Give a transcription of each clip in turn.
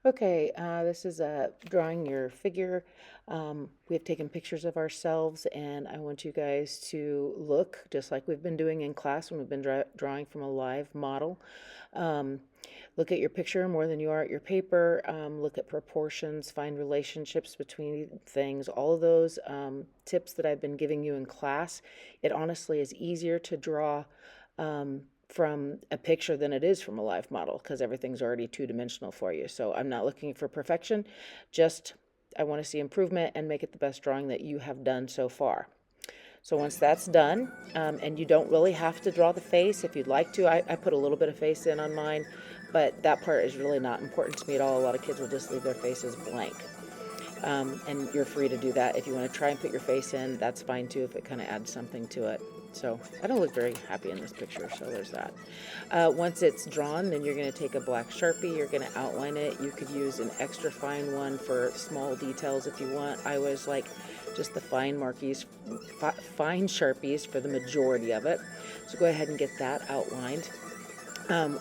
Okay, this is drawing your figure. We have taken pictures of ourselves, and I want you guys to look just like we've been doing in class when we've been drawing from a live model. Um, Look at your picture more than you are at your paper. Look at proportions, find relationships between things, all of those tips that I've been giving you in class. It honestly is easier to draw from a picture than it is from a live model because everything's already two-dimensional for you. So I'm not looking for perfection, just I want to see improvement and make it the best drawing that you have done so far. So once that's done, and you don't really have to draw the face if you'd like to, I put a little bit of face in on mine, but that part is really not important to me at all. A lot of kids will just leave their faces blank. And you're free to do that. If you want to try and put your face in, that's fine too, if it kind of adds something to it. So I don't look very happy in this picture, so there's that. Once it's drawn, then you're going to take a black Sharpie, you're going to outline it. You could use an extra fine one for small details if you want. I always like just the fine markies, fine Sharpies for the majority of it. So go ahead and get that outlined.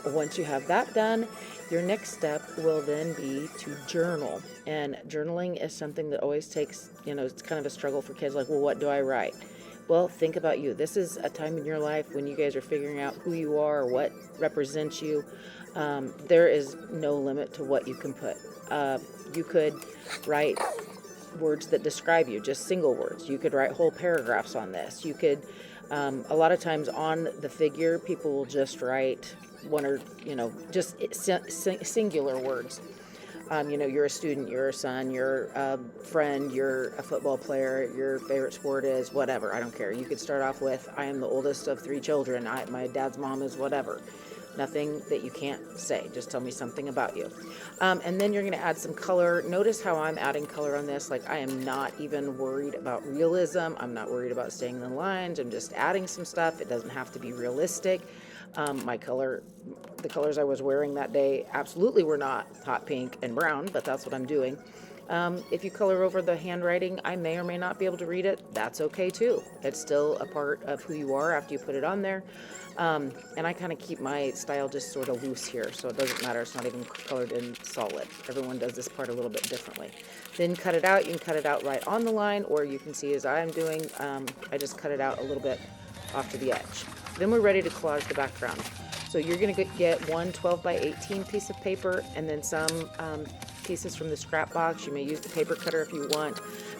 Once you have that done, your next step will then be to journal. And journaling is something that always takes, it's kind of a struggle for kids like, well, what do I write? Well, think about you. This is a time in your life when you guys are figuring out who you are or what represents you. There is no limit to what you can put. You could write words that describe you, just single words. You could write whole paragraphs on this. You could, a lot of times on the figure, people will just write one or, just singular words. You're a student, you're a son, you're a friend, you're a football player, your favorite sport is whatever. I don't care. You could start off with, I am the oldest of 3 children. My dad's mom is whatever. Nothing that you can't say. Just tell me something about you. And then you're going to add some color. Notice how I'm adding color on this. Like, I am not even worried about realism. I'm not worried about staying in the lines. I'm just adding some stuff. It doesn't have to be realistic. The colors I was wearing that day absolutely were not hot pink and brown, but that's what I'm doing. If you color over the handwriting, I may or may not be able to read it. That's okay too. It's still a part of who you are after you put it on there. And I kind of keep my style just sort of loose here, so it doesn't matter. It's not even colored in solid. Everyone does this part a little bit differently. Then cut it out. You can cut it out right on the line, or you can see as I'm doing, I just cut it out a little bit off to the edge. Then we're ready to collage the background. So you're going to get one 12 by 18 piece of paper and then some pieces from the scrap box. You may use the paper cutter if you want.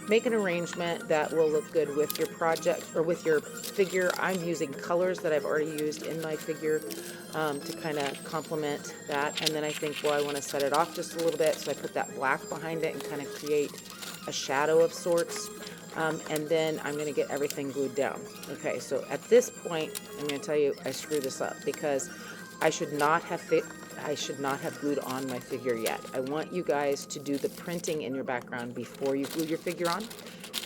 Make an arrangement that will look good with your project or with your figure. I'm using colors that I've already used in my figure to kind of complement that. And then I think, well, I want to set it off just a little bit. So I put that black behind it and kind of create a shadow of sorts. And then I'm going to get everything glued down. Okay, so at this point, I'm going to tell you I screwed this up because I should not have glued on my figure yet. I want you guys to do the printing in your background before you glue your figure on.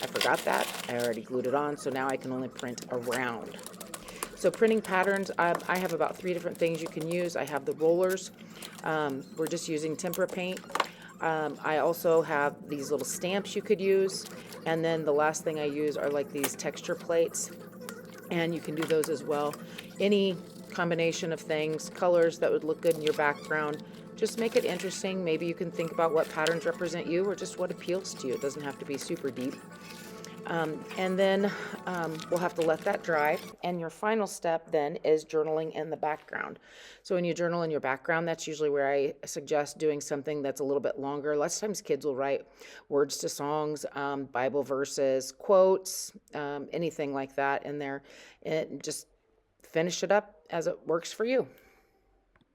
I forgot that. I already glued it on, so now I can only print around. So printing patterns, I have about 3 different things you can use. I have the rollers. We're just using tempera paint. I also have these little stamps you could use. And then the last thing I use are like these texture plates. And you can do those as well. Any combination of things, colors that would look good in your background. Just make it interesting. Maybe you can think about what patterns represent you or just what appeals to you. It doesn't have to be super deep. And then we'll have to let that dry. And your final step then is journaling in the background. So when you journal in your background, that's usually where I suggest doing something that's a little bit longer. Lots of times kids will write words to songs, Bible verses, quotes, anything like that in there. And just finish it up as it works for you.